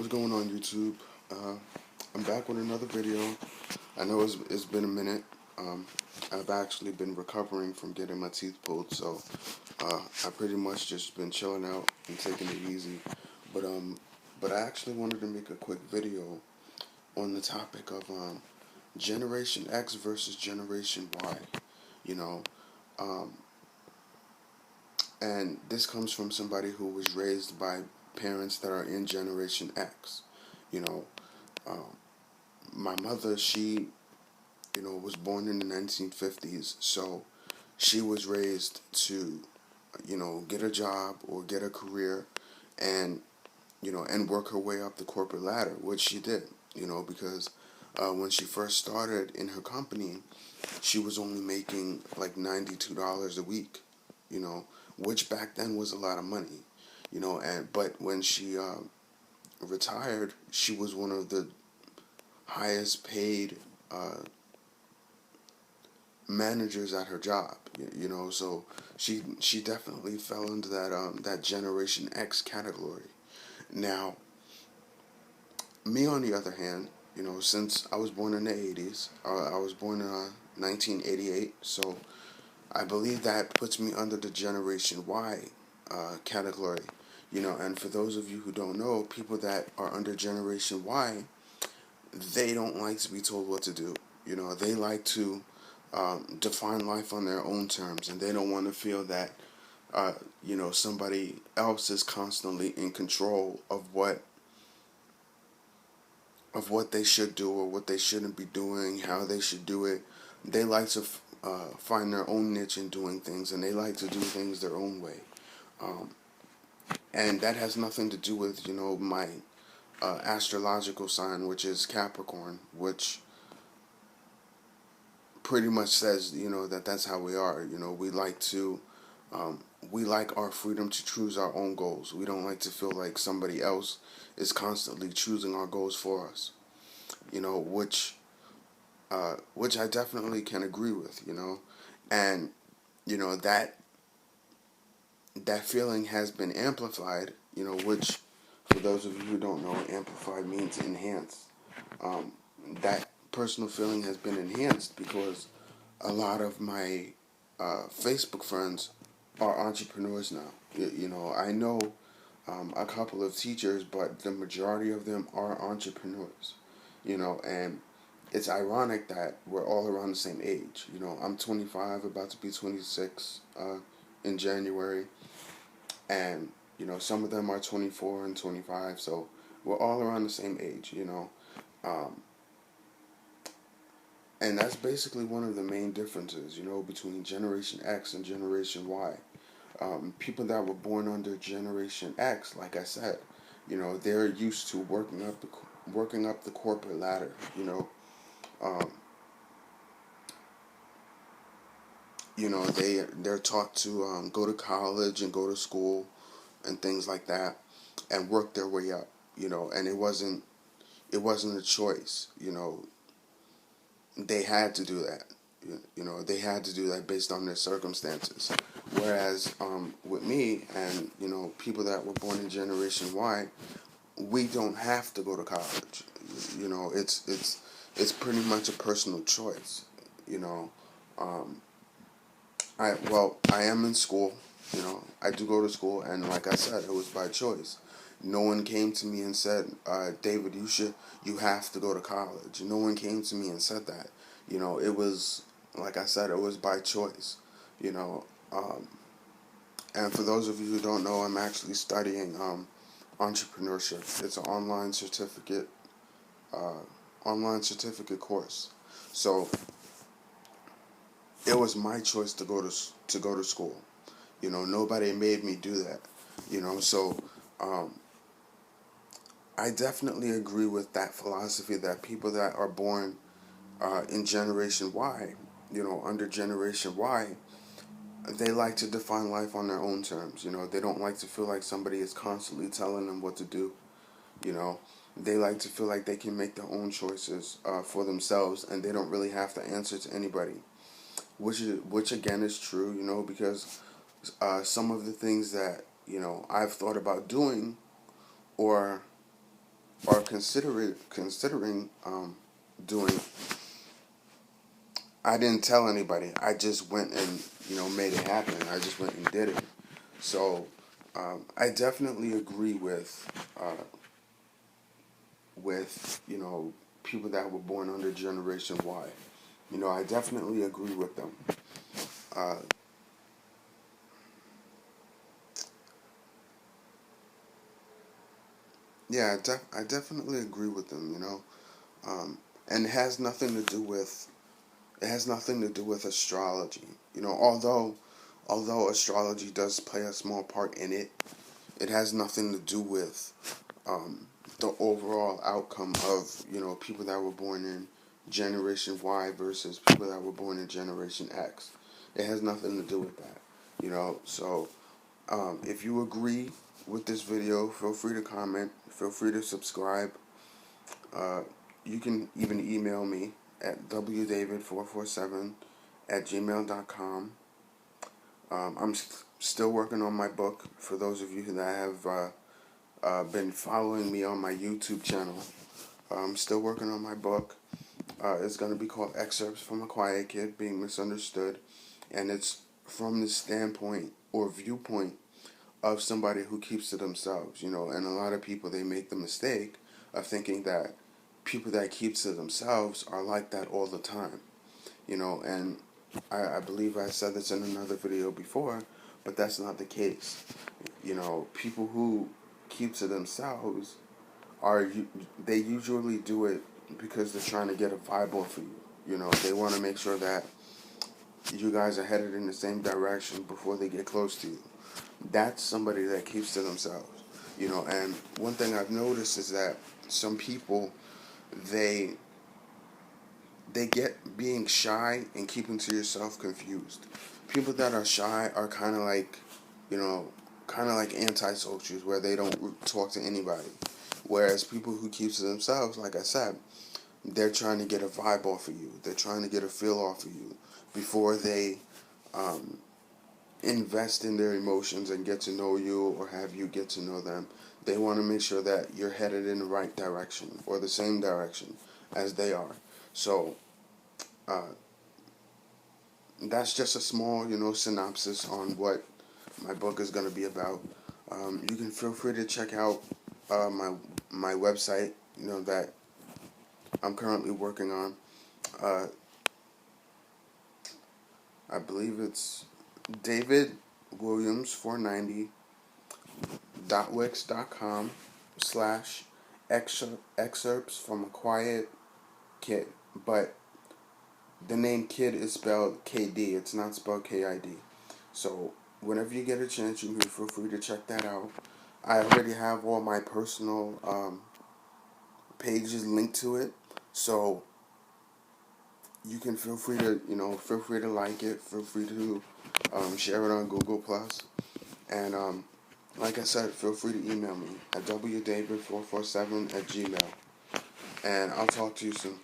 What's going on, YouTube? Uh, I'm back with another video. I know it's been a minute. Um, I've actually been recovering from getting my teeth pulled, so I pretty much just been chilling out and taking it easy. But um, but I actually wanted to make a quick video on the topic of Generation X versus Generation Y. You know, um, and this comes from somebody who was raised by parents that are in Generation X. You know, um, my mother, she, was born in the 1950s, so she was raised to, get a job or get a career and, and work her way up the corporate ladder, which she did, because when she first started in her company, she was only making like $92 a week, you know, which back then was a lot of money, but when she retired, she was one of the highest paid uh, managers at her job. So she definitely fell into that Generation X category. Now, me on the other hand, since I was born in the 80s, I was born in 1988, so I believe that puts me under the Generation Y category. And for those of you who don't know, people that are under Generation Y, they don't like to be told what to do. They like to define life on their own terms, and they don't want to feel that somebody else is constantly in control of what they should do or what they shouldn't be doing, how they should do it. They like to find their own niche in doing things, and they like to do things their own way. Um, and that has nothing to do with my astrological sign, which is Capricorn, which pretty much says that's how we are. We like to um, we like our freedom to choose our own goals. We don't like to feel like somebody else is constantly choosing our goals for us. Which I definitely can agree with. And that feeling has been amplified. Which for those of you who don't know, amplified means enhance. Um, that personal feeling has been enhanced because a lot of my Facebook friends are entrepreneurs now. I know a couple of teachers, but the majority of them are entrepreneurs. And it's ironic that we're all around the same age. I'm 25, about to be 26 in January, and some of them are 24 and 25, so we're all around the same age. Um, and that's basically one of the main differences, between Generation X and Generation Y. People that were born under Generation X, like I said, they're used to working up the corporate ladder. Um, they're taught to go to college and go to school and things like that, and work their way up. And it wasn't a choice. They had to do that. They had to do that based on their circumstances. Whereas with me and people that were born in Generation Y, we don't have to go to college. It's pretty much a personal choice. You know, um, I am in school. I do go to school, and like I said, it was by choice. No one came to me and said, David, you have to go to college. No one came to me and said that. It was, like I said, it was by choice. You know, um, and for those of you who don't know, I'm actually studying entrepreneurship. It's an uh, online certificate course. So it was my choice to go to school. Nobody made me do that. So um, I definitely agree with that philosophy that people that are born in Generation Y, under Generation Y, they like to define life on their own terms. They don't like to feel like somebody is constantly telling them what to do. You know, they like to feel like they can make their own choices for themselves, and they don't really have to answer to anybody. Which again is true. Because some of the things that I've thought about doing, or are considering doing, I didn't tell anybody. I just went and made it happen. I just went and did it. So I definitely agree with people that were born under Generation Y. I definitely agree with them. Uh, yeah, I definitely agree with them. And it has nothing to do with astrology. Although astrology does play a small part in it, it has nothing to do with the overall outcome of people that were born in Generation Y versus people that were born in Generation X. It has nothing to do with that. So if you agree with this video, feel free to comment. Feel free to subscribe. Uh, you can even email me at wdavid447@gmail.com. I'm still working on my book. For those of you that have been following me on my YouTube channel, I'm still working on my book. It's going to be called Excerpts from a Quiet Kid Being Misunderstood, and it's from the standpoint or viewpoint of somebody who keeps to themselves. And a lot of people, they make the mistake of thinking that people that keep to themselves are like that all the time. And I believe I said this in another video before, but that's not the case. People who keep to themselves they usually do it because they're trying to get a vibe off of you. They want to make sure that you guys are headed in the same direction before they get close to you. That's somebody that keeps to themselves. And one thing I've noticed is that some people, they they get being shy and keeping to yourself confused. People that are shy are you know, kind of like antisocials, where they don't talk to anybody. Whereas people who keep to themselves, like I said, they're trying to get a vibe off of you. They're trying to get a feel off of you before they um, invest in their emotions and get to know you or have you get to know them. They want to make sure that you're headed in the right direction or the same direction as they are. So uh, that's just a small, synopsis on what my book is going to be about. You can feel free to check out my website, that I'm currently working on. Uh, I believe it's David Williams 490 wix.com slash excerpts from a quiet kid. But the name Kid is spelled KD. It's not spelled KID. So whenever you get a chance, you can feel free to check that out. I already have all my personal pages linked to it. So you can feel free to like it. Feel free to share it on Google Plus. And like I said, feel free to email me at wdavid447@gmail. And I'll talk to you soon.